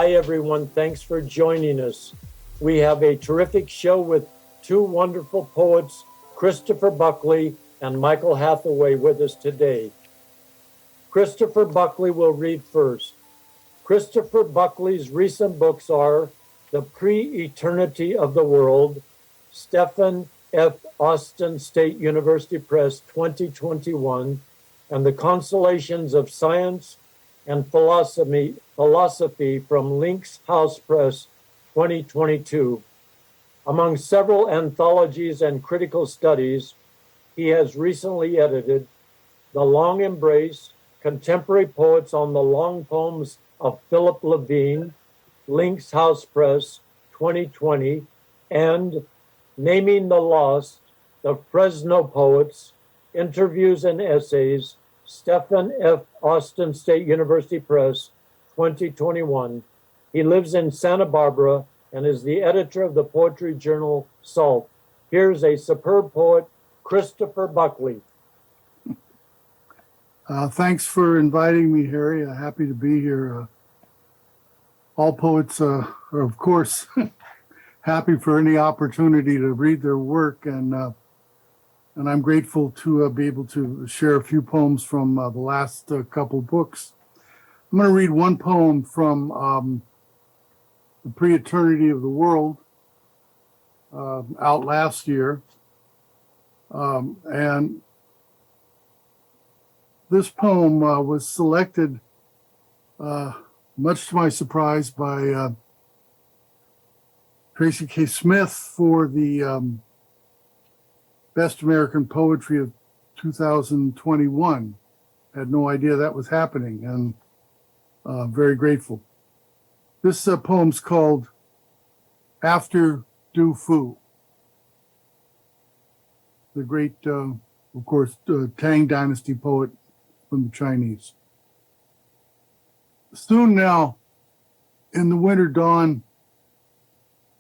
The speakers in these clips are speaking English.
Hi, everyone. Thanks for joining us. We have a terrific show with two wonderful poets, Christopher Buckley and Michael Hathaway, with us today. Christopher Buckley will read first. Christopher Buckley's recent books are The Pre-Eternity of the World, Stephen F. Austin State University Press, 2021, and The Consolations of Science and Philosophy from Lynx House Press, 2022. Among several anthologies and critical studies, he has recently edited The Long Embrace, Contemporary Poets on the Long Poems of Philip Levine, Lynx House Press, 2020, and Naming the Lost, The Fresno Poets, Interviews and Essays, Stephen F. Austin State University Press, 2021. He lives in Santa Barbara and is the editor of the poetry journal Salt. Here's a superb poet, Christopher Buckley. Thanks for inviting me, Harry. Happy to be here. All poets are, of course, happy for any opportunity to read their work, and I'm grateful to be able to share a few poems from the last couple books. I'm going to read one poem from The Pre-Eternity of the World, out last year, and this poem was selected, much to my surprise, by Tracy K. Smith for the Best American Poetry of 2021. Had no idea that was happening, and very grateful. This poem's called After Du Fu. The great, of course, Tang Dynasty poet from the Chinese. Soon now, in the winter dawn,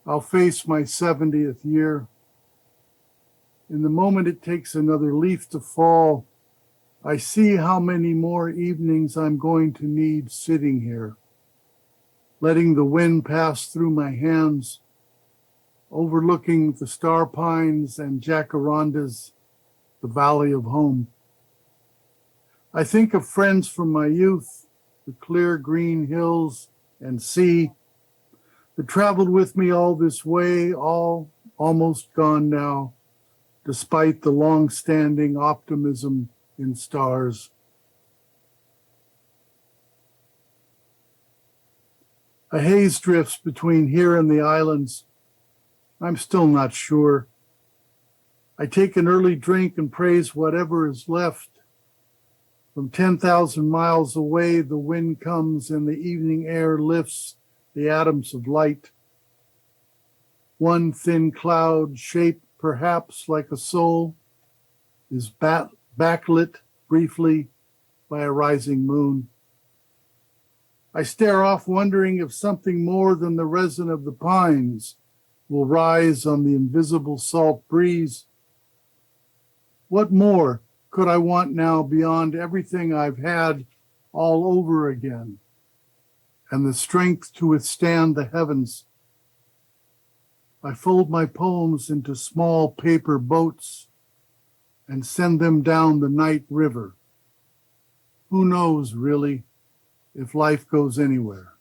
I'll face my 70th year. In the moment it takes another leaf to fall, I see how many more evenings I'm going to need sitting here, letting the wind pass through my hands, overlooking the star pines and jacarandas, the valley of home. I think of friends from my youth, the clear green hills and sea, that traveled with me all this way, all almost gone now, despite the long-standing optimism in stars. A haze drifts between here and the islands. I'm still not sure. I take an early drink and praise whatever is left. From 10,000 miles away, the wind comes and the evening air lifts the atoms of light. One thin cloud, shaped perhaps like a soul, is backlit briefly by a rising moon. I stare off, wondering if something more than the resin of the pines will rise on the invisible salt breeze. What more could I want now beyond everything I've had all over again, and the strength to withstand the heavens? I fold my poems into small paper boats and send them down the night river. Who knows, really, if life goes anywhere?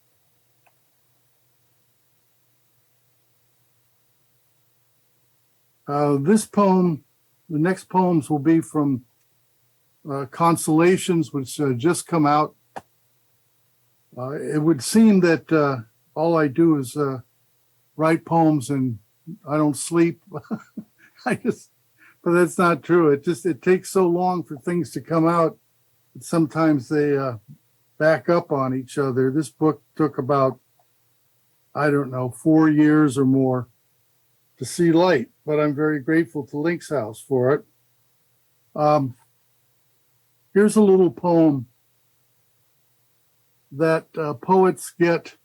This poem, the next poems will be from Consolations, which just come out. It would seem that all I do is write poems and I don't sleep. But that's not true. It takes so long for things to come out that sometimes they back up on each other. This book took about, 4 years or more to see light, but I'm very grateful to Lynx House for it. Here's a little poem that poets get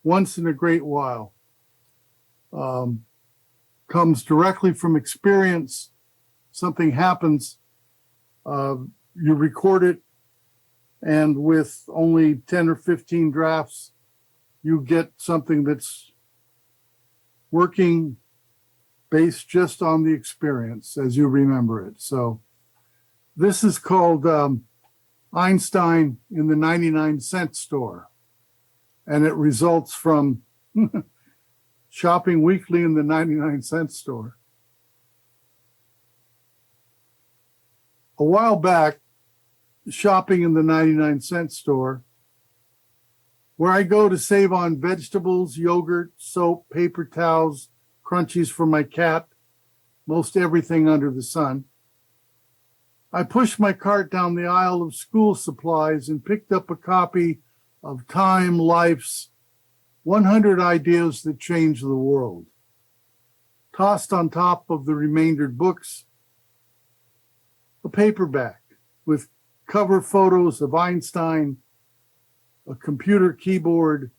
once in a great while. Comes directly from experience. Something happens, you record it, And with only 10 or 15 drafts, you get something that's working based just on the experience as you remember it. So this is called Einstein in the 99-cent store. And it results from shopping weekly in the 99-cent store. A while back, shopping in the 99-cent store, where I go to save on vegetables, yogurt, soap, paper towels, crunchies for my cat, most everything under the sun. I pushed my cart down the aisle of school supplies and picked up a copy of Time Life's 100 Ideas That Change the World. Tossed on top of the remaindered books, a paperback with cover photos of Einstein, a computer keyboard,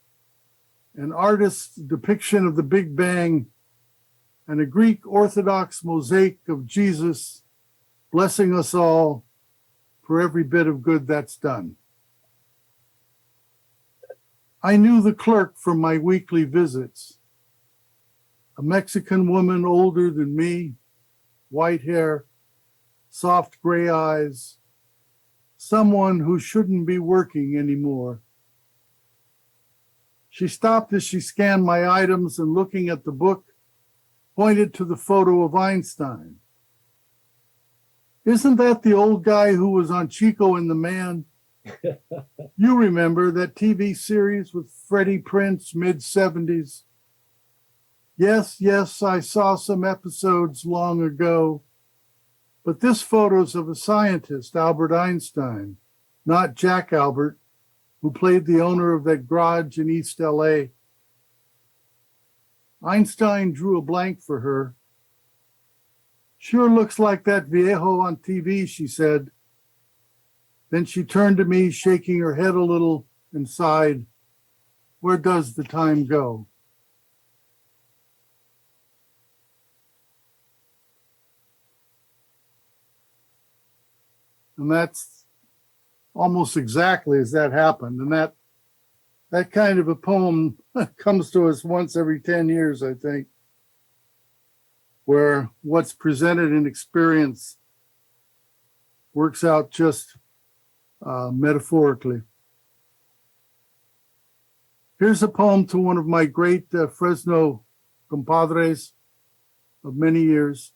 an artist's depiction of the Big Bang, and a Greek Orthodox mosaic of Jesus blessing us all for every bit of good that's done. I knew the clerk from my weekly visits, a Mexican woman older than me, white hair, soft gray eyes, someone who shouldn't be working anymore. She stopped as she scanned my items and, looking at the book, pointed to the photo of Einstein. Isn't that the old guy who was on Chico and the Man? You remember that TV series with Freddie Prinze, mid-70s? Yes, I saw some episodes long ago. But this photo's of a scientist, Albert Einstein, not Jack Albert, who played the owner of that garage in East LA. Einstein drew a blank for her. Sure looks like that viejo on TV, she said. Then she turned to me, shaking her head a little, and sighed, where does the time go? And that's almost exactly as that happened. And that kind of a poem comes to us once every 10 years, I think, where what's presented in experience works out just metaphorically. Here's a poem to one of my great Fresno compadres of many years,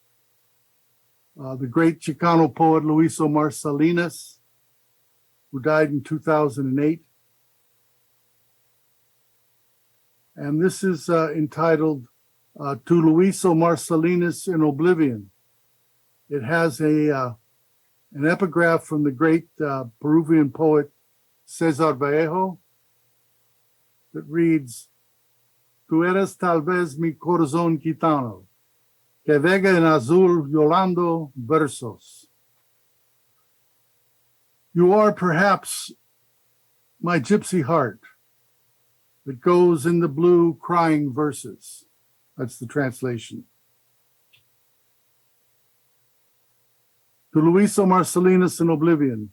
the great Chicano poet Luis Omar Salinas, who died in 2008. And this is entitled To Luis Omar Salinas in Oblivion. It has an epigraph from the great Peruvian poet Cesar Vallejo that reads, Tu eres tal vez mi corazón gitano, que vega en azul yolando versos. You are perhaps my gypsy heart that goes in the blue crying verses. That's the translation. To Luis Omar Salinas in Oblivion.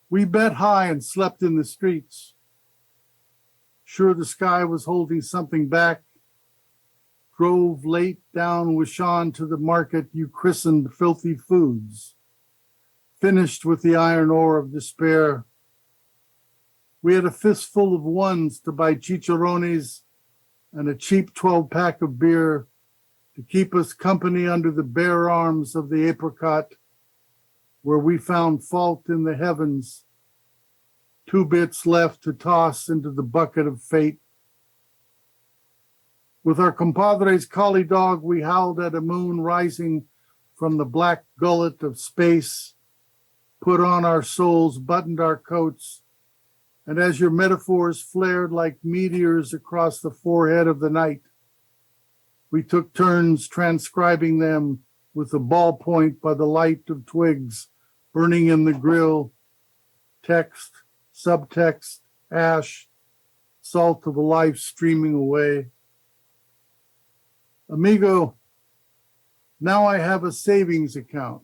We bet high and slept in the streets. Sure the sky was holding something back. Drove late down Wishan to the market you christened Filthy Foods. Finished with the iron ore of despair. We had a fistful of ones to buy chicharrones and a cheap 12-pack of beer to keep us company under the bare arms of the apricot, where we found fault in the heavens, 2 bits left to toss into the bucket of fate. With our compadre's collie dog, we howled at a moon rising from the black gullet of space, put on our souls, buttoned our coats, and as your metaphors flared like meteors across the forehead of the night, we took turns transcribing them with a ballpoint by the light of twigs burning in the grill, text, subtext, ash, salt of a life streaming away. Amigo, now I have a savings account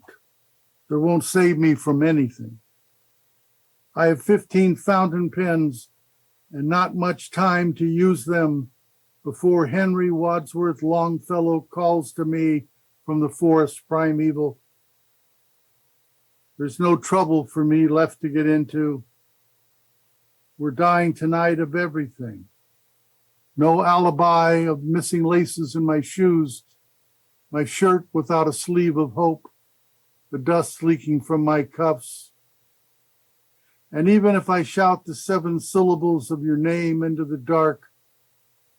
that won't save me from anything. I have 15 fountain pens and not much time to use them before Henry Wadsworth Longfellow calls to me from the forest primeval. There's no trouble for me left to get into. We're dying tonight of everything. No alibi of missing laces in my shoes, my shirt without a sleeve of hope, the dust leaking from my cuffs. And even if I shout the 7 syllables of your name into the dark,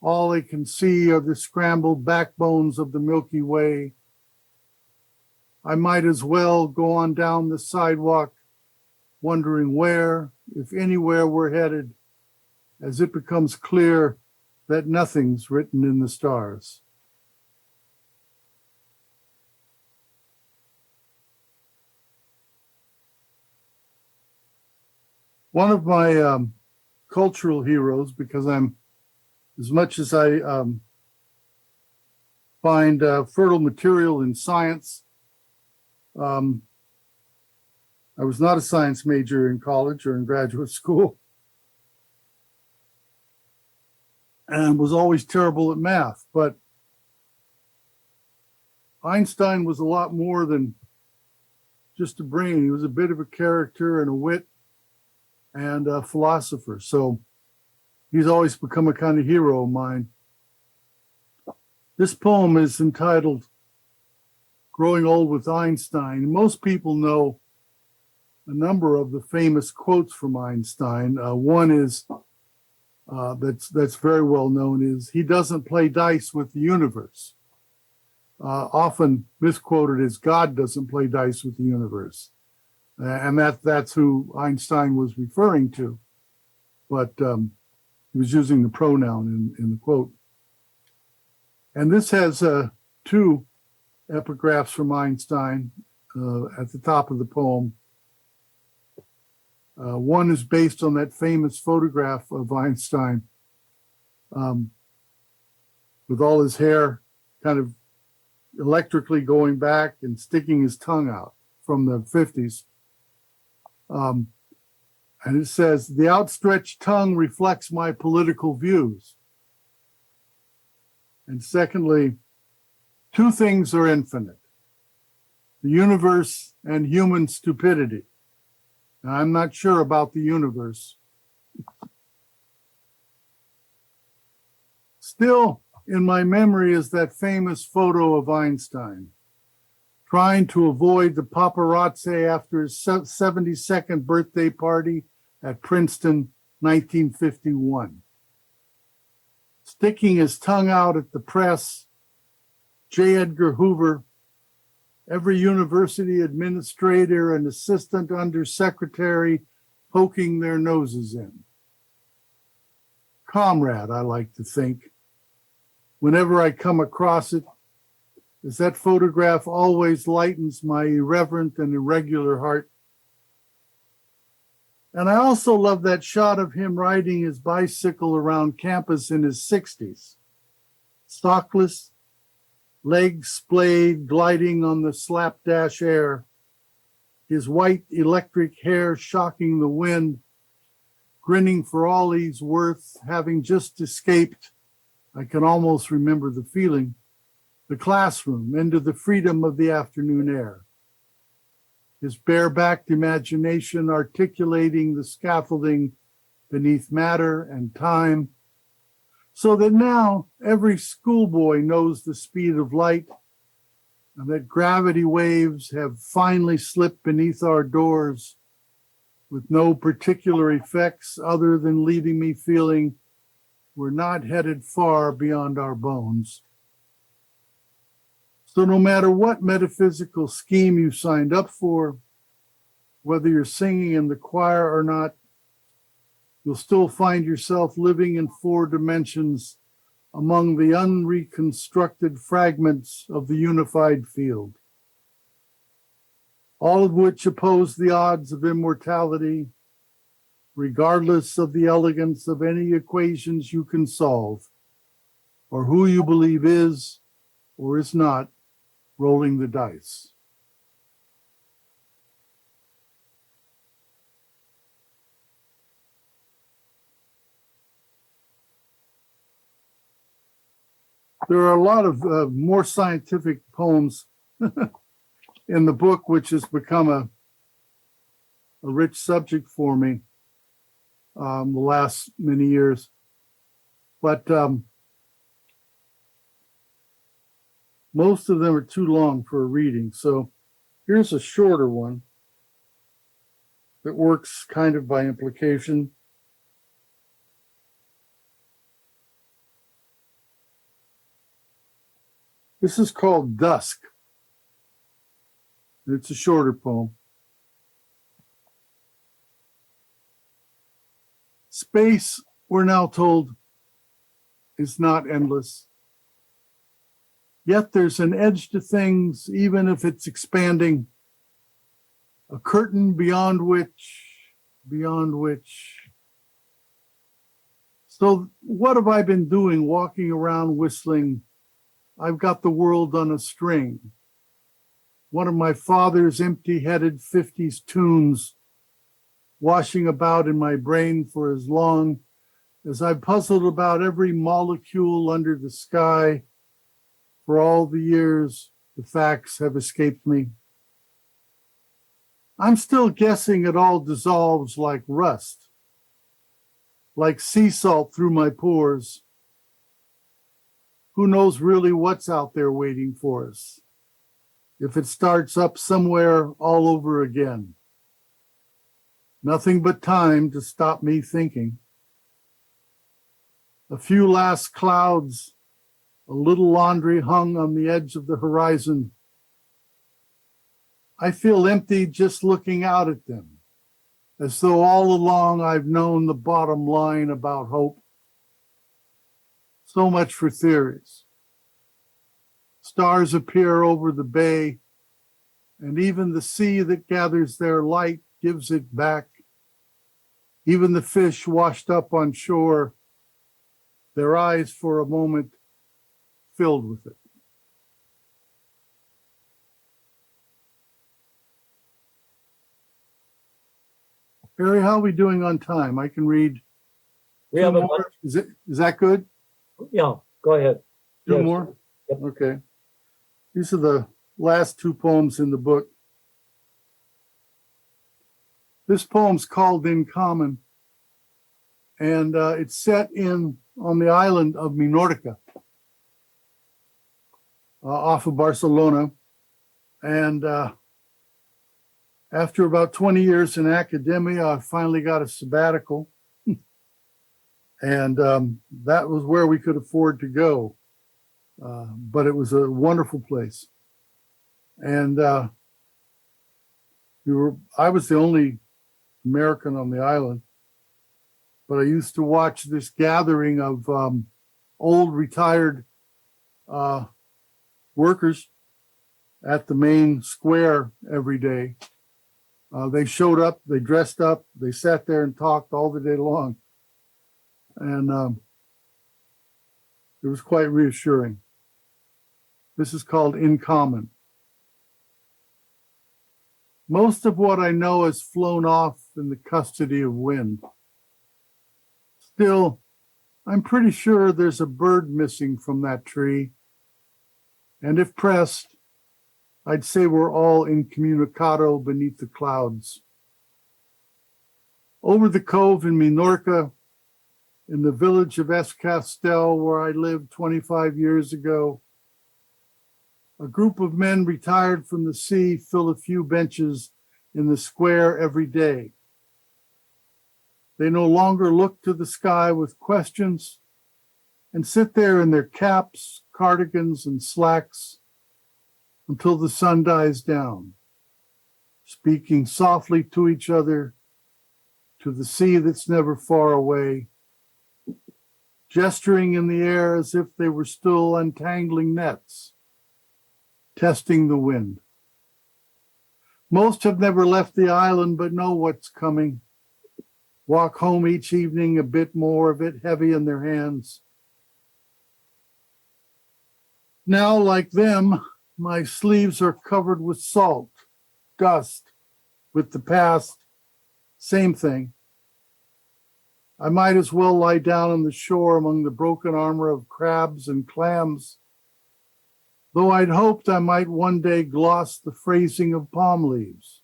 all I can see are the scrambled backbones of the Milky Way. I might as well go on down the sidewalk, wondering where, if anywhere, we're headed, as it becomes clear that nothing's written in the stars. One of my cultural heroes, because I'm, as much as I find fertile material in science, I was not a science major in college or in graduate school, and was always terrible at math. But Einstein was a lot more than just a brain. He was a bit of a character and a wit and a philosopher. So he's always become a kind of hero of mine. This poem is entitled Growing Old with Einstein. Most people know a number of the famous quotes from Einstein. One is that's very well known is he doesn't play dice with the universe. Often misquoted as God doesn't play dice with the universe. And that's who Einstein was referring to. But he was using the pronoun in the quote. And this has 2 epigraphs from Einstein at the top of the poem. One is based on that famous photograph of Einstein with all his hair kind of electrically going back and sticking his tongue out from the 50s. And it says, the outstretched tongue reflects my political views. And secondly, 2 things are infinite, the universe and human stupidity. Now, I'm not sure about the universe. Still, in my memory is that famous photo of Einstein trying to avoid the paparazzi after his 72nd birthday party at Princeton, 1951. Sticking his tongue out at the press, J. Edgar Hoover, every university administrator and assistant undersecretary poking their noses in. Comrade, I like to think. Whenever I come across it, as that photograph always lightens my irreverent and irregular heart. And I also love that shot of him riding his bicycle around campus in his 60s. Stockless, legs splayed, gliding on the slapdash air, his white electric hair shocking the wind, grinning for all he's worth, having just escaped, I can almost remember the feeling, the classroom into the freedom of the afternoon air. His bare-backed imagination articulating the scaffolding beneath matter and time, so that now every schoolboy knows the speed of light and that gravity waves have finally slipped beneath our doors with no particular effects other than leaving me feeling we're not headed far beyond our bones. So no matter what metaphysical scheme you signed up for, whether you're singing in the choir or not, you'll still find yourself living in 4 dimensions among the unreconstructed fragments of the unified field, all of which oppose the odds of immortality, regardless of the elegance of any equations you can solve, or who you believe is or is not rolling the dice. There are a lot of more scientific poems in the book, which has become a rich subject for me the last many years. But most of them are too long for a reading. So here's a shorter one that works kind of by implication. This is called Dusk. It's a shorter poem. Space, we're now told, is not endless. Yet there's an edge to things, even if it's expanding. A curtain beyond which. So what have I been doing walking around whistling? I've got the world on a string. One of my father's empty-headed 50s tunes washing about in my brain for as long as I puzzled about every molecule under the sky. For all the years, the facts have escaped me. I'm still guessing it all dissolves like rust, like sea salt through my pores. Who knows really what's out there waiting for us, if it starts up somewhere all over again. Nothing but time to stop me thinking. A few last clouds, a little laundry hung on the edge of the horizon. I feel empty just looking out at them, as though all along I've known the bottom line about hope. So much for theories. Stars appear over the bay, and even the sea that gathers their light gives it back. Even the fish washed up on shore, their eyes for a moment filled with it. Barry, how are we doing on time? I can read. We have more. Is that good? Yeah, go ahead. Two more? Yep. Okay. These are the last two poems in the book. This poem's called In Common, and it's set on the island of Murrietta, off of Barcelona. And after about 20 years in academia, I finally got a sabbatical. And that was where we could afford to go. But it was a wonderful place. And I was the only American on the island, but I used to watch this gathering of old retired workers at the main square every day. They showed up, they dressed up, they sat there and talked all the day long. And it was quite reassuring. This is called In Common. Most of what I know has flown off in the custody of wind. Still, I'm pretty sure there's a bird missing from that tree. And if pressed, I'd say we're all incommunicado beneath the clouds. Over the cove in Minorca, in the village of Esquivel, where I lived 25 years ago, a group of men retired from the sea fill a few benches in the square every day. They no longer look to the sky with questions and sit there in their caps, cardigans, and slacks until the sun dies down, speaking softly to each other, to the sea that's never far away, gesturing in the air as if they were still untangling nets, testing the wind. Most have never left the island but know what's coming. Walk home each evening, a bit more of it heavy in their hands. Now, like them, my sleeves are covered with salt, dust, with the past, same thing. I might as well lie down on the shore among the broken armor of crabs and clams, though I'd hoped I might one day gloss the phrasing of palm leaves,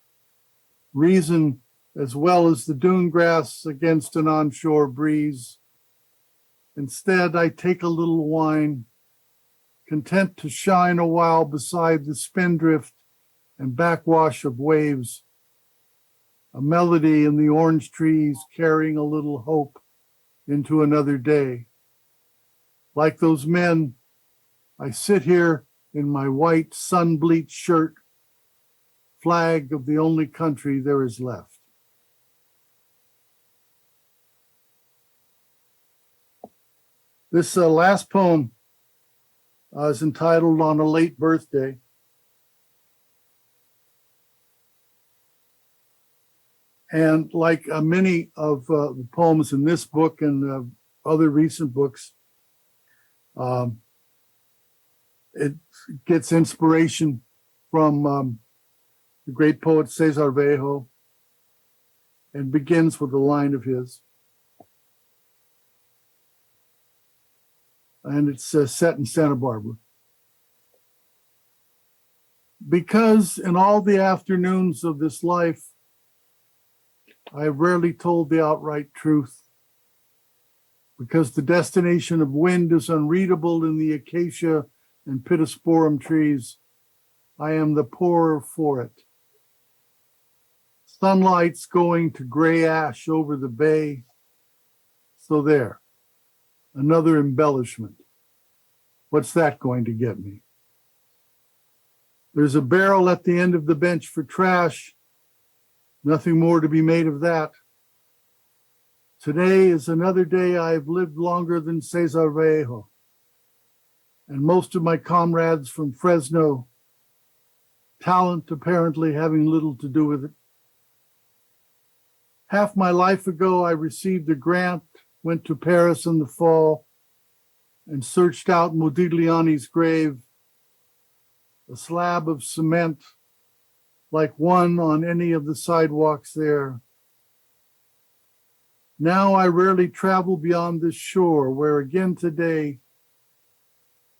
reason as well as the dune grass against an onshore breeze. Instead, I take a little wine, content to shine a while beside the spindrift and backwash of waves, a melody in the orange trees carrying a little hope into another day. Like those men, I sit here in my white sun-bleached shirt, flag of the only country there is left. This last poem is entitled On a Late Birthday. And like many of the poems in this book and other recent books, it gets inspiration from the great poet Cesar Vallejo and begins with a line of his. And it's set in Santa Barbara. Because in all the afternoons of this life, I have rarely told the outright truth, because the destination of wind is unreadable in the acacia and pittosporum trees. I am the poorer for it. Sunlight's going to gray ash over the bay. So there, another embellishment. What's that going to get me? There's a barrel at the end of the bench for trash. Nothing more to be made of that. Today is another day I've lived longer than Cesar Vallejo and most of my comrades from Fresno, talent apparently having little to do with it. Half my life ago, I received a grant, went to Paris in the fall, and searched out Modigliani's grave, a slab of cement like one on any of the sidewalks there. Now I rarely travel beyond this shore, where again today,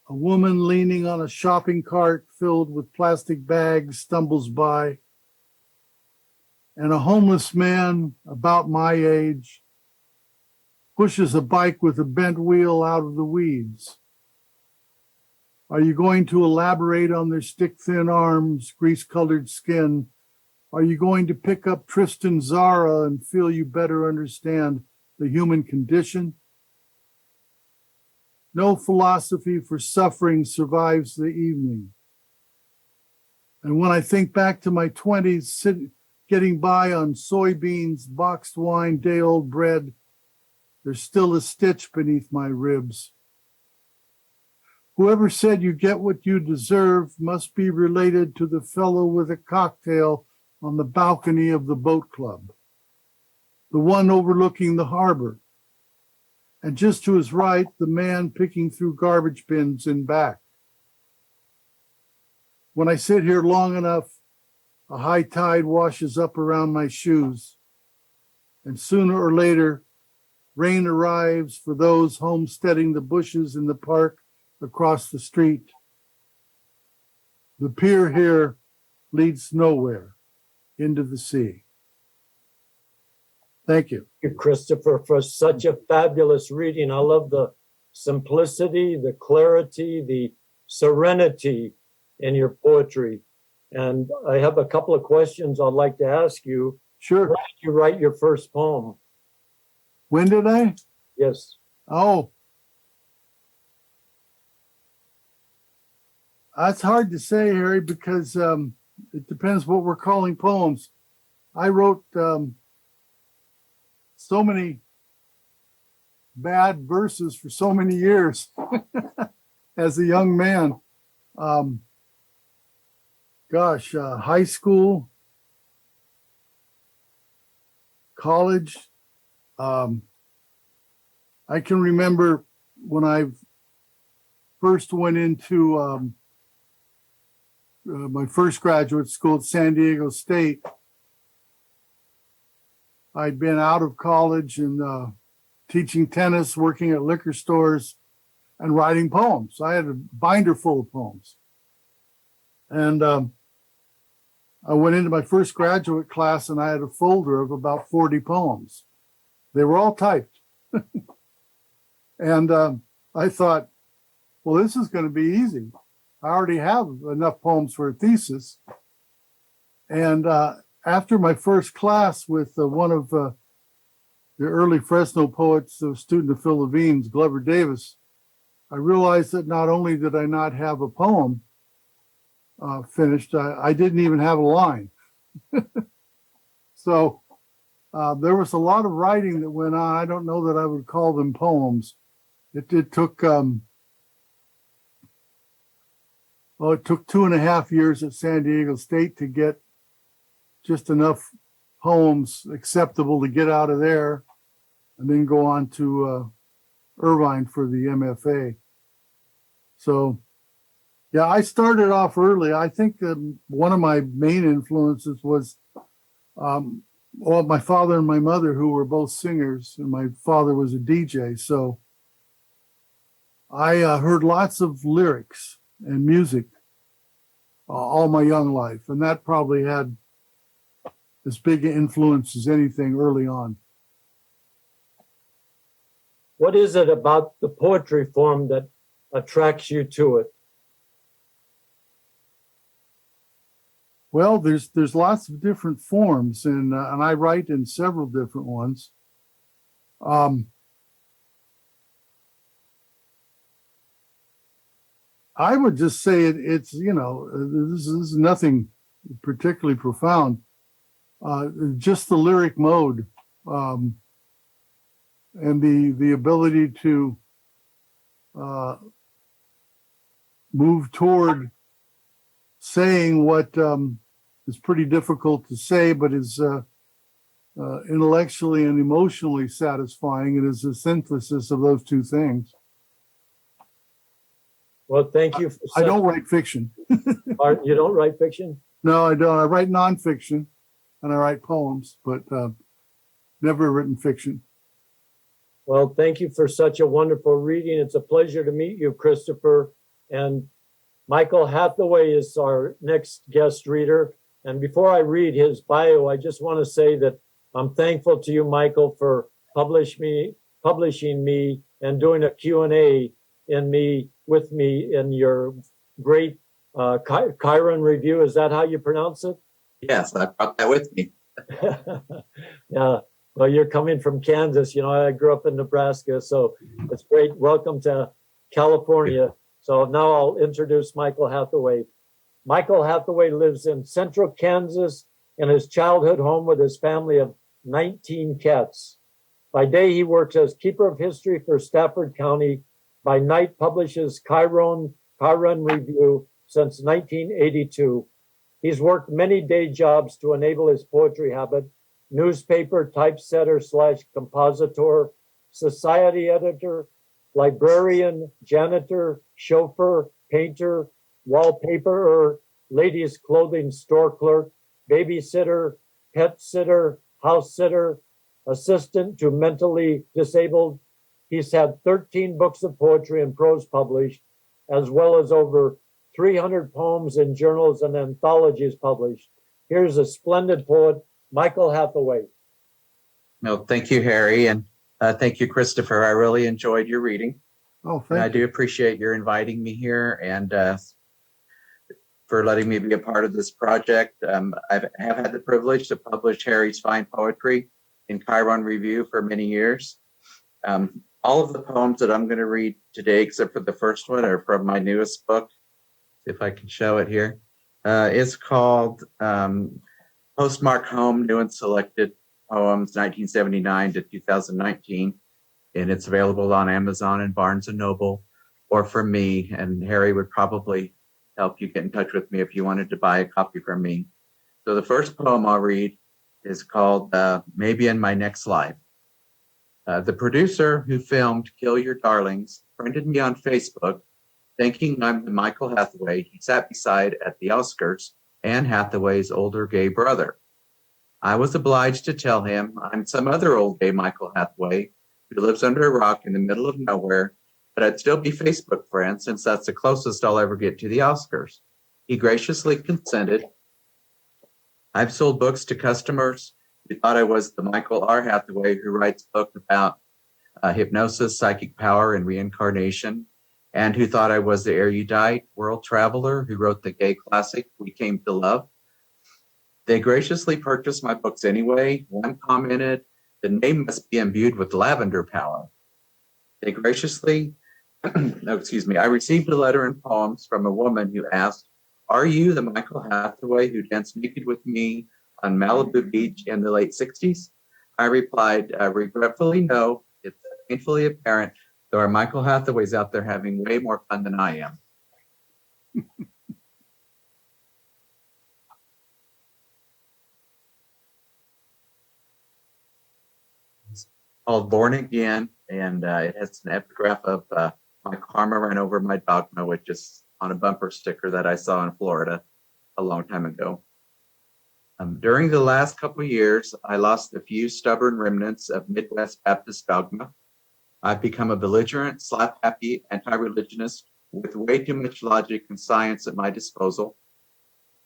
a woman leaning on a shopping cart filled with plastic bags stumbles by, and a homeless man about my age pushes a bike with a bent wheel out of the weeds. Are you going to elaborate on their stick-thin arms, grease-colored skin? Are you going to pick up Tristan Zara and feel you better understand the human condition? No philosophy for suffering survives the evening. And when I think back to my 20s, getting by on soybeans, boxed wine, day-old bread, there's still a stitch beneath my ribs. Whoever said you get what you deserve must be related to the fellow with a cocktail on the balcony of the boat club, the one overlooking the harbor, and just to his right, the man picking through garbage bins in back. When I sit here long enough, a high tide washes up around my shoes, and sooner or later, rain arrives for those homesteading the bushes in the park across the street. The pier here leads nowhere, into the sea. Thank you. Thank you, Christopher, for such a fabulous reading. I love the simplicity, the clarity, the serenity in your poetry. And I have a couple of questions I'd like to ask you. Sure. When did you write your first poem? When did I? Yes. Oh, that's hard to say, Harry, because it depends what we're calling poems. I wrote so many bad verses for so many years as a young man. High school, college. I can remember when I first went into my first graduate school at San Diego State. I'd been out of college and teaching tennis, working at liquor stores, and writing poems. I had a binder full of poems. And I went into my first graduate class and I had a folder of about 40 poems. They were all typed. And I thought, well, this is going to be easy. I already have enough poems for a thesis. And after my first class with one of the early Fresno poets, a student of Phil Levine's, Glover Davis, I realized that not only did I not have a poem finished, I didn't even have a line. So there was a lot of writing that went on. I don't know that I would call them poems. It took, it took 2.5 years at San Diego State to get just enough poems acceptable to get out of there and then go on to Irvine for the MFA. So, yeah, I started off early. I think one of my main influences was my father and my mother, who were both singers, and my father was a DJ. So I heard lots of lyrics and music all my young life, and that probably had as big an influence as anything early on. What is it about the poetry form that attracts you to it? Well, there's lots of different forms, and I write in several different ones. I would just say it's this is nothing particularly profound. Just the lyric mode, and the ability to move toward saying what is pretty difficult to say, but is intellectually and emotionally satisfying. It is a synthesis of those two things. Well, thank you. I don't write fiction. You don't write fiction? No, I don't. I write nonfiction and I write poems, but never written fiction. Well, thank you for such a wonderful reading. It's a pleasure to meet you, Christopher. And Michael Hathaway is our next guest reader. And before I read his bio, I just want to say that I'm thankful to you, Michael, for publishing me and doing a Q&A with me in your great Chiron review. Is that how you pronounce it? Yes, I brought that with me. Yeah. Well, you're coming from Kansas. I grew up in Nebraska, so it's great. Welcome to California. So now I'll introduce Michael Hathaway. Michael Hathaway lives in central Kansas in his childhood home with his family of 19 cats. By day, he works as keeper of history for Stafford County. By night, publishes Chiron Review since 1982. He's worked many day jobs to enable his poetry habit: newspaper typesetter / compositor, society editor, librarian, janitor, chauffeur, painter, wallpaperer, ladies' clothing store clerk, babysitter, pet sitter, house sitter, assistant to mentally disabled. He's had 13 books of poetry and prose published, as well as over 300 poems in journals and anthologies published. Here's a splendid poet, Michael Hathaway. No, thank you, Harry, and thank you, Christopher. I really enjoyed your reading. Oh, and I thank you. do appreciate your inviting me here and for letting me be a part of this project. I have had the privilege to publish Harry's fine poetry in Chiron Review for many years. All of the poems that I'm going to read today, except for the first one, are from my newest book. If I can show it here. It's called Postmark Home, New and Selected Poems, 1979 to 2019. And it's available on Amazon and Barnes & Noble, or from me. And Harry would probably help you get in touch with me if you wanted to buy a copy from me. So the first poem I'll read is called Maybe in My Next Life. The producer who filmed Kill Your Darlings friended me on Facebook, thinking I'm the Michael Hathaway he sat beside at the Oscars, Anne Hathaway's older gay brother. I was obliged to tell him I'm some other old gay Michael Hathaway who lives under a rock in the middle of nowhere, but I'd still be Facebook friends since that's the closest I'll ever get to the Oscars. He graciously consented. I've sold books to customers who thought I was the Michael R. Hathaway who writes books about hypnosis, psychic power, and reincarnation, and who thought I was the erudite world traveler who wrote the gay classic We Came to Love. They graciously purchased my books anyway. One commented, "The name must be imbued with lavender power." They graciously, I received a letter and poems from a woman who asked, "Are you the Michael Hathaway who danced naked with me on Malibu Beach in the late 60s? I replied, regretfully, no. It's painfully apparent there are Michael Hathaways out there having way more fun than I am. It's called Born Again, and it has an epigraph of my karma ran over my dogma, which is on a bumper sticker that I saw in Florida a long time ago. During the last couple of years, I lost a few stubborn remnants of Midwest Baptist dogma. I've become a belligerent, slap-happy anti-religionist with way too much logic and science at my disposal.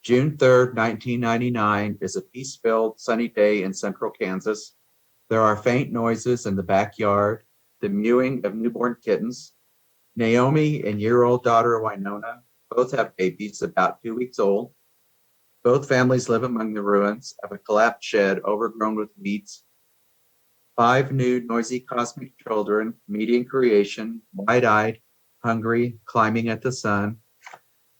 June 3rd, 1999 is a peace-filled, sunny day in central Kansas. There are faint noises in the backyard, the mewing of newborn kittens. Naomi and year-old daughter Winona both have babies about 2 weeks old. Both families live among the ruins of a collapsed shed overgrown with weeds. 5 new, noisy cosmic children meeting creation, wide-eyed, hungry, climbing at the sun.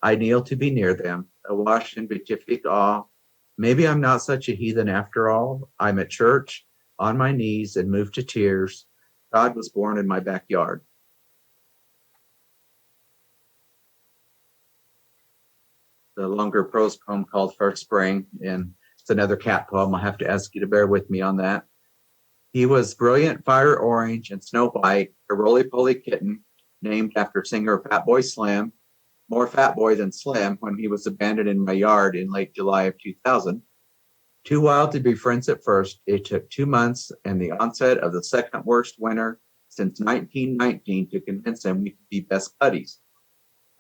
I kneel to be near them, awash in beatific awe. Maybe I'm not such a heathen after all. I'm at church, on my knees, and moved to tears. God was born in my backyard. The longer prose poem called First Spring, and it's another cat poem. I'll have to ask you to bear with me on that. He was brilliant fire orange and snow white, a roly-poly kitten named after singer Fatboy Slim, more Fatboy than Slim when he was abandoned in my yard in late July of 2000. Too wild to be friends at first, it took 2 months and the onset of the second worst winter since 1919 to convince him we could be best buddies.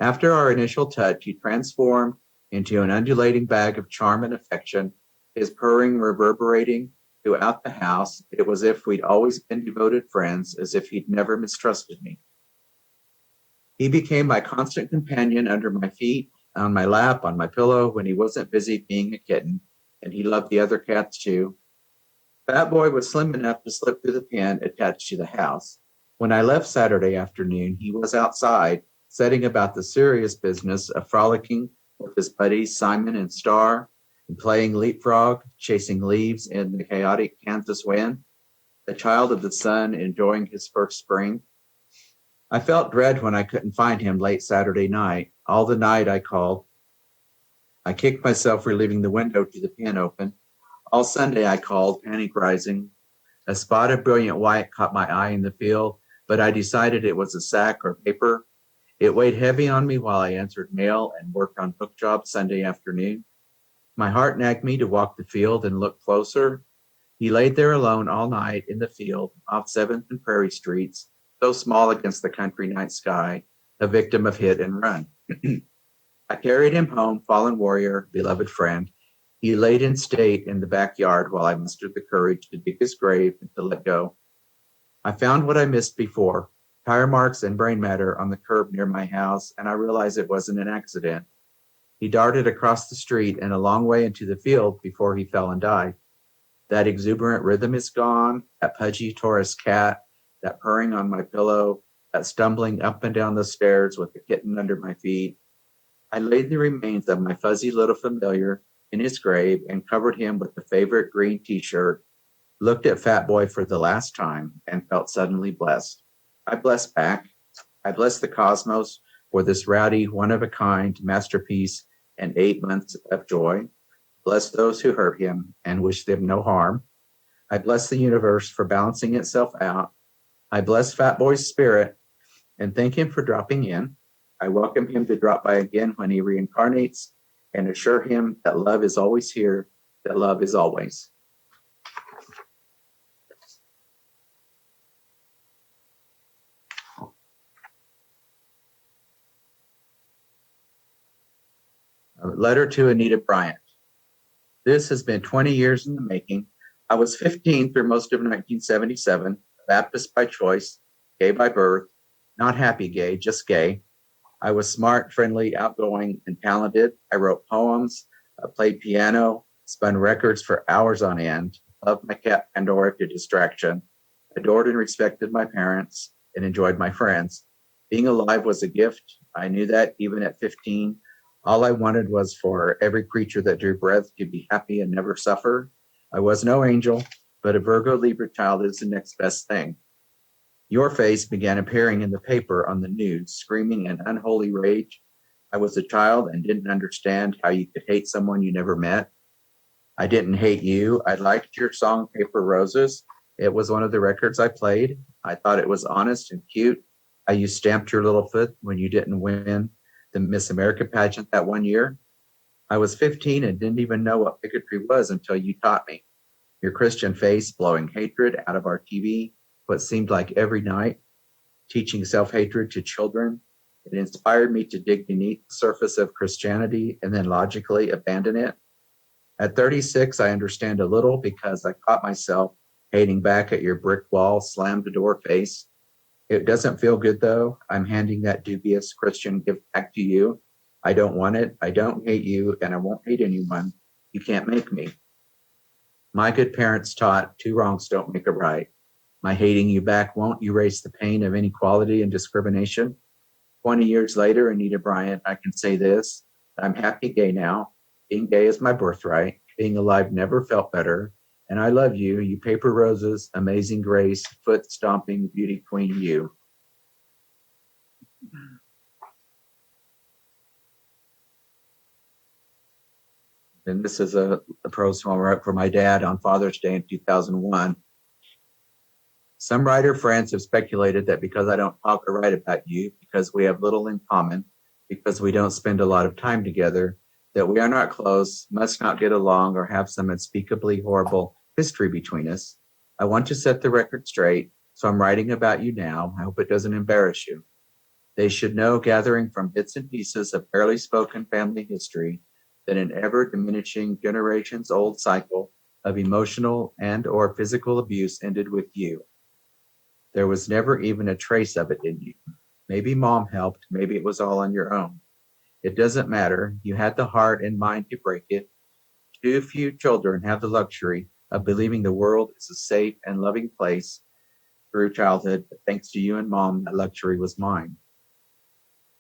After our initial touch, he transformed into an undulating bag of charm and affection, his purring reverberating throughout the house. It was as if we'd always been devoted friends, as if he'd never mistrusted me. He became my constant companion under my feet, on my lap, on my pillow when he wasn't busy being a kitten, and he loved the other cats too. Fat Boy was slim enough to slip through the pen attached to the house. When I left Saturday afternoon, he was outside, setting about the serious business of frolicking with his buddies Simon and Star, and playing leapfrog, chasing leaves in the chaotic Kansas wind, the child of the sun enjoying his first spring. I felt dread when I couldn't find him late Saturday night. All the night I called. I kicked myself for leaving the window to the pen open. All Sunday I called, panic rising. A spot of brilliant white caught my eye in the field, but I decided it was a sack or paper. It weighed heavy on me while I answered mail and worked on book jobs Sunday afternoon. My heart nagged me to walk the field and look closer. He laid there alone all night in the field off 7th and Prairie Streets, so small against the country night sky, a victim of hit and run. I carried him home, fallen warrior, beloved friend. He laid in state in the backyard while I mustered the courage to dig his grave and to let go. I found what I missed before, tire marks and brain matter on the curb near my house, and I realized it wasn't an accident. He darted across the street and a long way into the field before he fell and died. That exuberant rhythm is gone, that pudgy Taurus cat, that purring on my pillow, that stumbling up and down the stairs with the kitten under my feet. I laid the remains of my fuzzy little familiar in his grave and covered him with the favorite green t-shirt, looked at Fat Boy for the last time, and felt suddenly blessed. I blessed back. I blessed the cosmos for this rowdy, one-of-a-kind masterpiece and 8 months of joy. Bless those who hurt him and wish them no harm. I bless the universe for balancing itself out. I bless Fat Boy's spirit and thank him for dropping in. I welcome him to drop by again when he reincarnates and assure him that love is always here, that love is always. Letter to Anita Bryant. This has been 20 years in the making. I was 15 through most of 1977, Baptist by choice, gay by birth, not happy gay, just gay. I was smart, friendly, outgoing, and talented. I wrote poems, played piano, spun records for hours on end, loved my cat Pandora to distraction, adored and respected my parents, and enjoyed my friends. Being alive was a gift. I knew that even at 15. All I wanted was for every creature that drew breath to be happy and never suffer. I was no angel, but a Virgo Libra child is the next best thing. Your face began appearing in the paper on the news, screaming in unholy rage. I was a child and didn't understand how you could hate someone you never met. I didn't hate you. I liked your song, Paper Roses. It was one of the records I played. I thought it was honest and cute. How you stamped your little foot when you didn't win the Miss America pageant that one year. I was 15 and didn't even know what bigotry was until you taught me. Your Christian face blowing hatred out of our TV, what seemed like every night, teaching self-hatred to children. It inspired me to dig beneath the surface of Christianity and then logically abandon it. At 36, I understand a little because I caught myself hating back at your brick wall, slammed door face. It doesn't feel good though. I'm handing that dubious Christian gift back to you. I don't want it. I don't hate you, and I won't hate anyone. You can't make me. My good parents taught 2 wrongs don't make a right. My hating you back won't erase the pain of inequality and discrimination. 20 years later, Anita Bryant, I can say this: I'm happy gay now. Being gay is my birthright. Being alive never felt better. And I love you, you paper roses, amazing grace, foot stomping beauty queen, you. And this is a prose poem I wrote for my dad on Father's Day in 2001. Some writer friends have speculated that because I don't talk or write about you, because we have little in common, because we don't spend a lot of time together, that we are not close, must not get along, or have some unspeakably horrible history between us. I want to set the record straight, so I'm writing about you now. I hope it doesn't embarrass you. They should know, gathering from bits and pieces of barely spoken family history, that an ever-diminishing generations-old cycle of emotional and or physical abuse ended with you. There was never even a trace of it in you. Maybe mom helped, maybe it was all on your own. It doesn't matter. You had the heart and mind to break it. Too few children have the luxury of believing the world is a safe and loving place through childhood, but thanks to you and mom, that luxury was mine.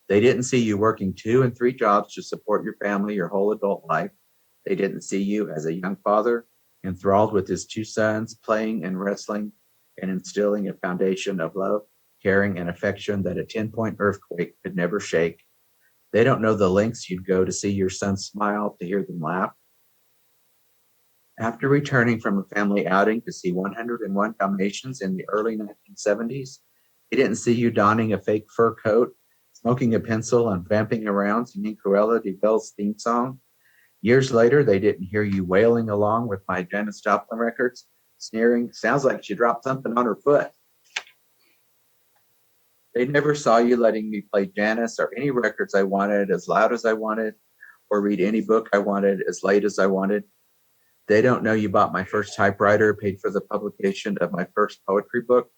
They didn't see you working 2 and 3 jobs to support your family your whole adult life. They didn't see you as a young father, enthralled with his 2 sons, playing and wrestling and instilling a foundation of love, caring, and affection that a 10-point earthquake could never shake. They don't know the lengths you'd go to see your sons smile, to hear them laugh. After returning from a family outing to see 101 Dalmatians in the early 1970s, they didn't see you donning a fake fur coat, smoking a pencil, and vamping around singing Cruella de Vil's theme song. Years later, they didn't hear you wailing along with my Janis Joplin records, sneering, sounds like she dropped something on her foot. They never saw you letting me play Janis or any records I wanted as loud as I wanted, or read any book I wanted as late as I wanted. They don't know you bought my first typewriter, paid for the publication of my first poetry book.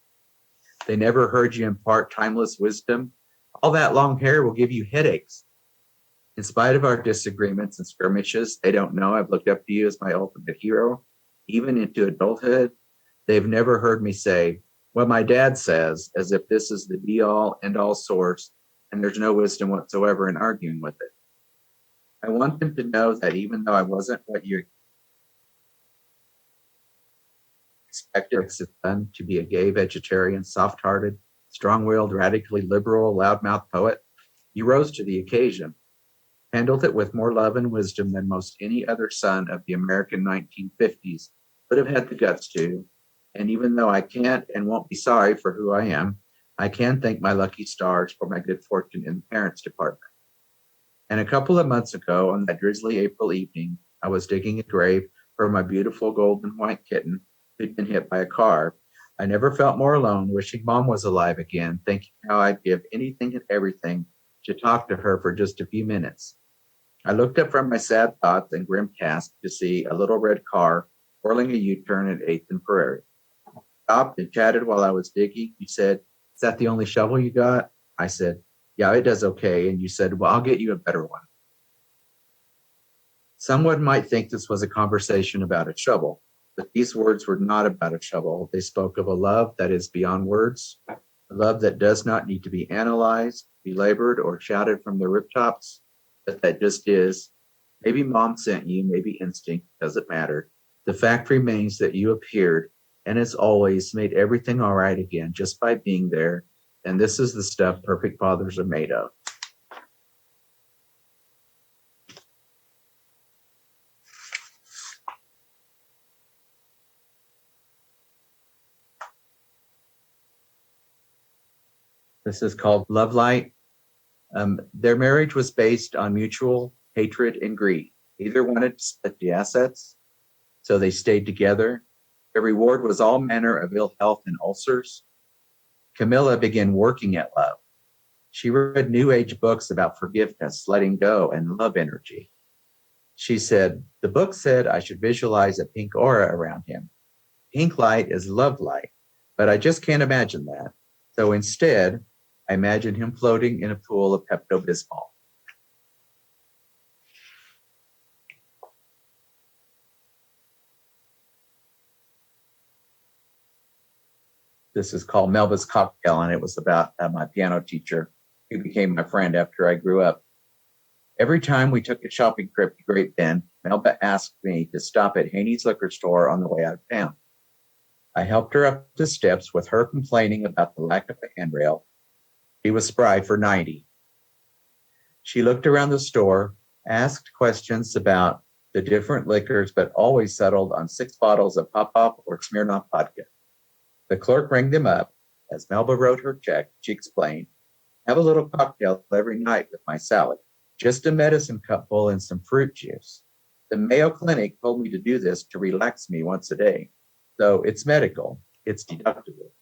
They never heard you impart timeless wisdom. All that long hair will give you headaches. In spite of our disagreements and skirmishes, they don't know I've looked up to you as my ultimate hero. Even into adulthood, they've never heard me say, well, my dad says, as if this is the be-all, end-all source, and there's no wisdom whatsoever in arguing with it. I want them to know that even though I wasn't what you expected his son to be a gay vegetarian, soft-hearted, strong-willed, radically liberal, loudmouth poet, you rose to the occasion, handled it with more love and wisdom than most any other son of the American 1950s would have had the guts to. And even though I can't and won't be sorry for who I am, I can thank my lucky stars for my good fortune in the parents department. And a couple of months ago, on that drizzly April evening, I was digging a grave for my beautiful golden white kitten who'd been hit by a car. I never felt more alone, wishing mom was alive again, thinking how I'd give anything and everything to talk to her for just a few minutes. I looked up from my sad thoughts and grim task to see a little red car whirling a U-turn at 8th and Prairie. Stopped and chatted while I was digging. You said, "Is that the only shovel you got?" I said, "Yeah, it does okay." And you said, "Well, I'll get you a better one." Someone might think this was a conversation about a shovel, but these words were not about a shovel. They spoke of a love that is beyond words, a love that does not need to be analyzed, belabored, or shouted from the rooftops, but that just is. Maybe mom sent you, maybe instinct, doesn't matter. The fact remains that you appeared, and as always, made everything all right again just by being there. And this is the stuff perfect fathers are made of. This is called Love Light. Their marriage was based on mutual hatred and greed. Neither wanted to split the assets, so they stayed together. The reward was all manner of ill health and ulcers. Camilla began working at love. She read New Age books about forgiveness, letting go, and love energy. She said, the book said I should visualize a pink aura around him. Pink light is love light, but I just can't imagine that. So instead, I imagine him floating in a pool of Pepto-Bismol. This is called Melba's Cocktail, and it was about my piano teacher who became my friend after I grew up. Every time we took a shopping trip to Great Bend, Melba asked me to stop at Haney's liquor store on the way out of town. I helped her up the steps with her complaining about the lack of a handrail. She was spry for 90. She looked around the store, asked questions about the different liquors, but always settled on 6 bottles of Pop-Pop or Smirnoff vodka. The clerk rang them up. As Melba wrote her check, she explained, have a little cocktail every night with my salad. Just a medicine cup full and some fruit juice. The Mayo Clinic told me to do this to relax me once a day. So it's medical. It's deductible.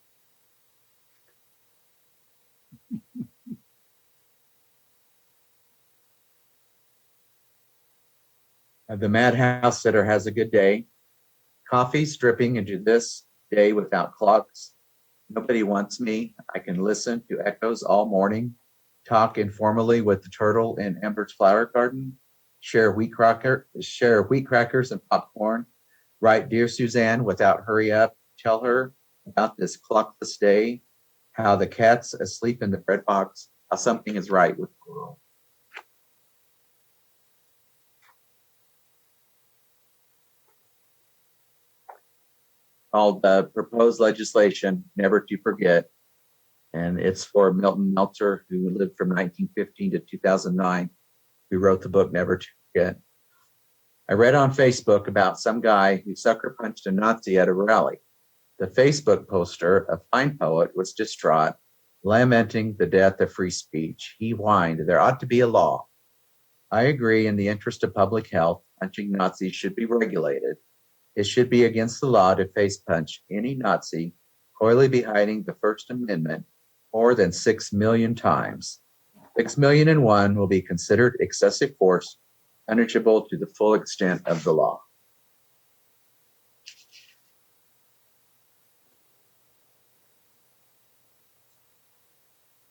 The Madhouse Sitter has a good day. Coffee's dripping into this day without clocks. Nobody wants me. I can listen to echoes all morning, talk informally with the turtle in Ember's flower garden, share wheat crackers and popcorn, write Dear Suzanne without hurry up, tell her about this clockless day, how the cat's asleep in the bread box, how something is right with the world. Called Proposed Legislation, Never to Forget. And it's for Milton Meltzer, who lived from 1915 to 2009, who wrote the book Never to Forget. I read on Facebook about some guy who sucker punched a Nazi at a rally. The Facebook poster, a fine poet, was distraught, lamenting the death of free speech. He whined, there ought to be a law. I agree, in the interest of public health, punching Nazis should be regulated. It should be against the law to face punch any Nazi coyly behind the First Amendment more than 6 million times. 6,000,001 will be considered excessive force, punishable to the full extent of the law.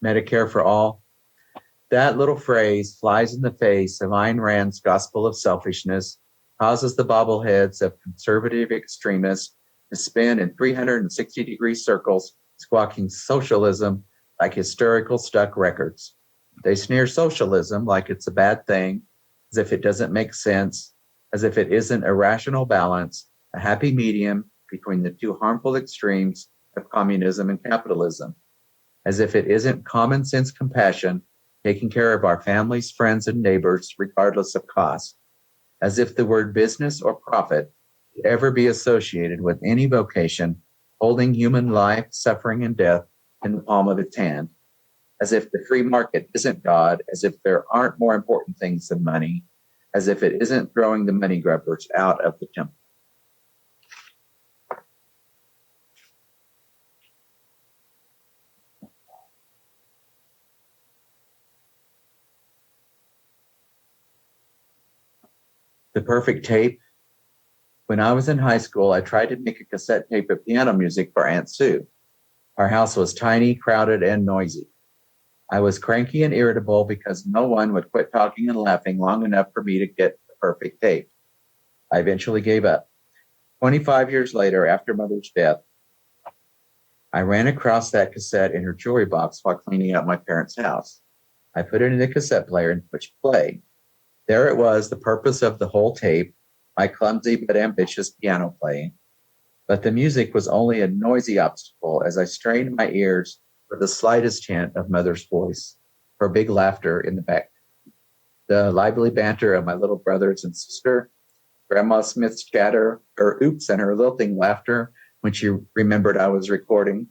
Medicare for all. That little phrase flies in the face of Ayn Rand's gospel of selfishness, causes the bobbleheads of conservative extremists to spin in 360-degree circles, squawking socialism like hysterical stuck records. They sneer socialism like it's a bad thing, as if it doesn't make sense, as if it isn't a rational balance, a happy medium between the two harmful extremes of communism and capitalism, as if it isn't common sense compassion, taking care of our families, friends, and neighbors, regardless of cost, as if the word business or profit could ever be associated with any vocation holding human life, suffering, and death in the palm of its hand, as if the free market isn't God, as if there aren't more important things than money, as if it isn't throwing the money grubbers out of the temple. The perfect tape. When I was in high school, I tried to make a cassette tape of piano music for Aunt Sue. Our house was tiny, crowded, and noisy. I was cranky and irritable because no one would quit talking and laughing long enough for me to get the perfect tape. I eventually gave up. 25 years later, after Mother's death, I ran across that cassette in her jewelry box while cleaning up my parents' house. I put it in the cassette player and pushed play. There it was, the purpose of the whole tape, my clumsy but ambitious piano playing. But the music was only a noisy obstacle as I strained my ears for the slightest hint of Mother's voice, for big laughter in the back, the lively banter of my little brothers and sister, Grandma Smith's chatter, her oops and her lilting laughter when she remembered I was recording,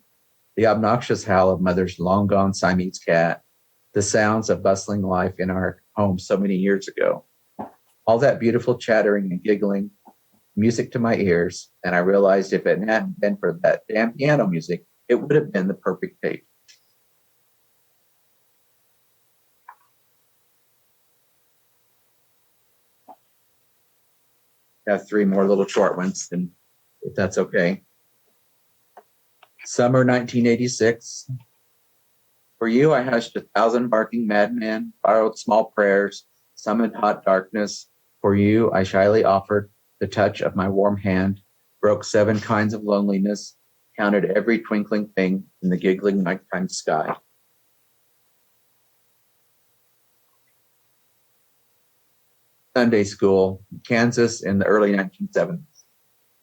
the obnoxious howl of Mother's long-gone Siamese cat, the sounds of bustling life in our home so many years ago. All that beautiful chattering and giggling, music to my ears, and I realized if it hadn't been for that damn piano music, it would have been the perfect tape. I have three more little short ones, and if that's okay. Summer 1986. For you, I hushed 1,000 barking madmen, borrowed small prayers, summoned hot darkness. For you, I shyly offered the touch of my warm hand, broke 7 kinds of loneliness, counted every twinkling thing in the giggling nighttime sky. Sunday school, Kansas in the early 1970s.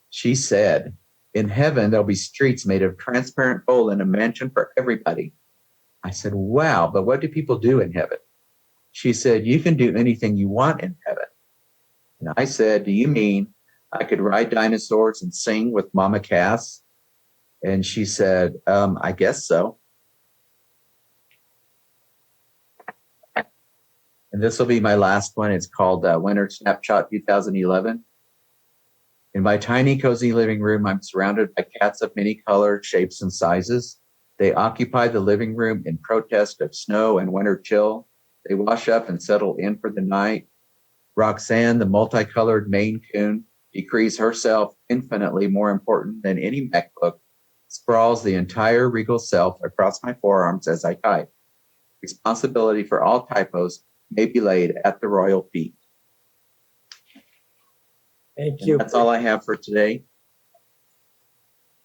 She said, in heaven, there'll be streets made of transparent gold and a mansion for everybody. I said, wow, but what do people do in heaven? She said, you can do anything you want in heaven. And I said, do you mean I could ride dinosaurs and sing with Mama Cass? And she said, I guess so. And this will be my last one. It's called Winter Snapshot 2011. In my tiny, cozy living room, I'm surrounded by cats of many colors, shapes, and sizes. They occupy the living room in protest of snow and winter chill. They wash up and settle in for the night. Roxanne, the multicolored Maine Coon, decrees herself infinitely more important than any MacBook, sprawls the entire regal self across my forearms as I type. Responsibility for all typos may be laid at the royal feet. Thank you. And that's all I have for today.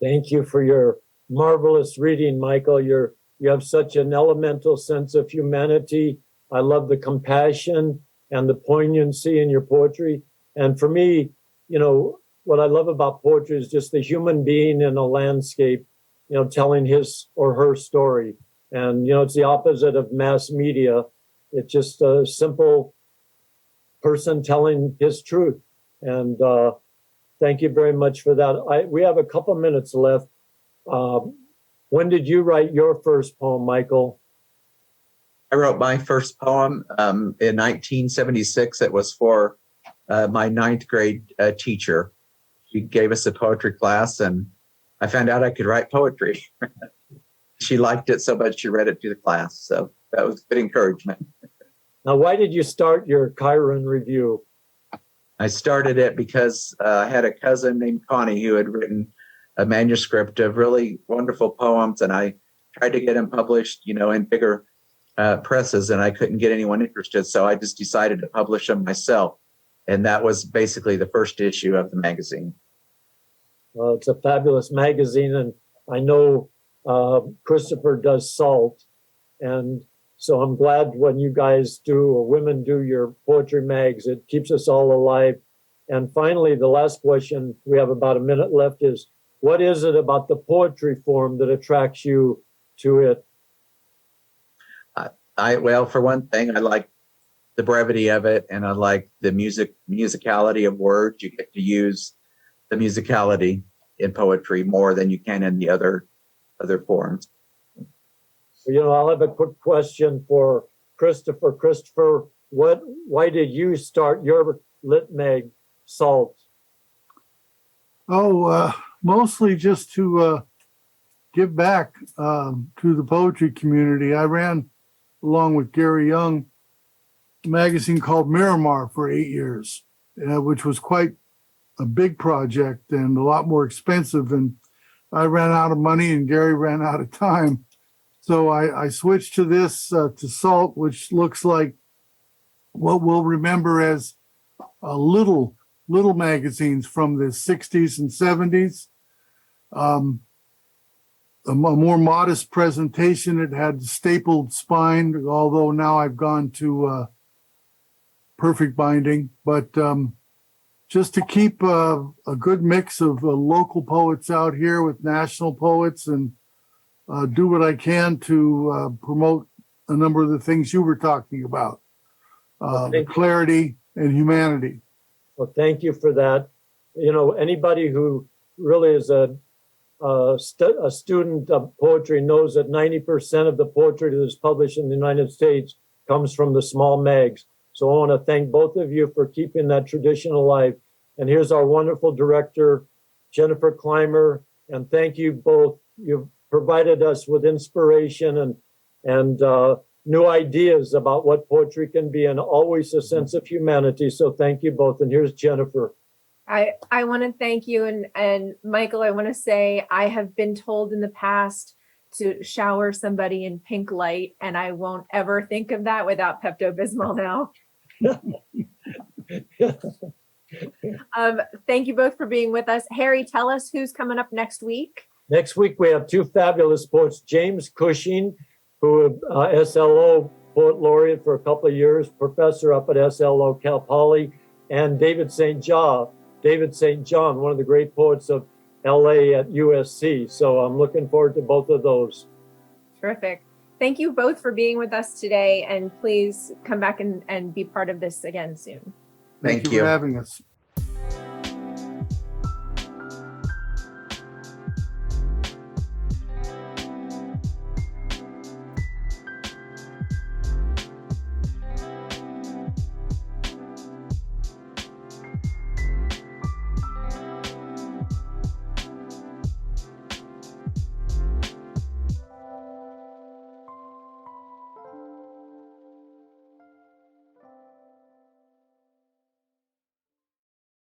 Thank you for your marvelous reading, Michael. You have such an elemental sense of humanity. I love the compassion and the poignancy in your poetry. And for me, you know, what I love about poetry is just the human being in a landscape, you know, telling his or her story. And, you know, it's the opposite of mass media. It's just a simple person telling his truth. And thank you very much for that. We have a couple minutes left. When did you write your first poem, Michael? I wrote my first poem in 1976. It was for my 9th grade teacher. She gave us a poetry class, and I found out I could write poetry. She liked it so much she read it to the class. So that was good encouragement. Now, why did you start your Chiron review? I started it because I had a cousin named Connie who had written a manuscript of really wonderful poems, and I tried to get them published, you know, in bigger presses, and I couldn't get anyone interested. So I just decided to publish them myself. And that was basically the first issue of the magazine. Well, it's a fabulous magazine, and I know Christopher does Salt. And so I'm glad when you guys do, or women do, your poetry mags. It keeps us all alive. And finally, the last question, we have about a minute left, is what is it about the poetry form that attracts you to it? Well, for one thing, I like the brevity of it, and I like the musicality of words. You get to use the musicality in poetry more than you can in the other forms. You know, I'll have a quick question for Christopher. Christopher, why did you start your lit mag, Salt? Mostly just to give back to the poetry community. I ran, along with Gary Young, a magazine called Miramar for 8 years. which was quite a big project and a lot more expensive. And I ran out of money and Gary ran out of time. So I switched to this, to Salt, which looks like what we'll remember as little magazines from the 60s and 70s. A more modest presentation. It had stapled spine, although now I've gone to perfect binding. But just to keep a good mix of local poets out here with national poets and do what I can to promote a number of the things you were talking about, the clarity and humanity. Well, thank you for that. You know, anybody who really is a student of poetry knows that 90% of the poetry that is published in the United States comes from the small mags. So I want to thank both of you for keeping that tradition alive. And here's our wonderful director, Jennifer Clymer. And thank you both. You've provided us with inspiration and new ideas about what poetry can be, and always a sense of humanity. So thank you both. And here's Jennifer. I want to thank you. And Michael, I want to say I have been told in the past to shower somebody in pink light, and I won't ever think of that without Pepto-Bismol now. Thank you both for being with us. Harry, tell us who's coming up next week. Next week, we have two fabulous poets, James Cushing, who SLO poet laureate for a couple of years, professor up at SLO Cal Poly, and David St. John, one of the great poets of LA at USC. So I'm looking forward to both of those. Terrific. Thank you both for being with us today, and please come back and be part of this again soon. Thank you for having us.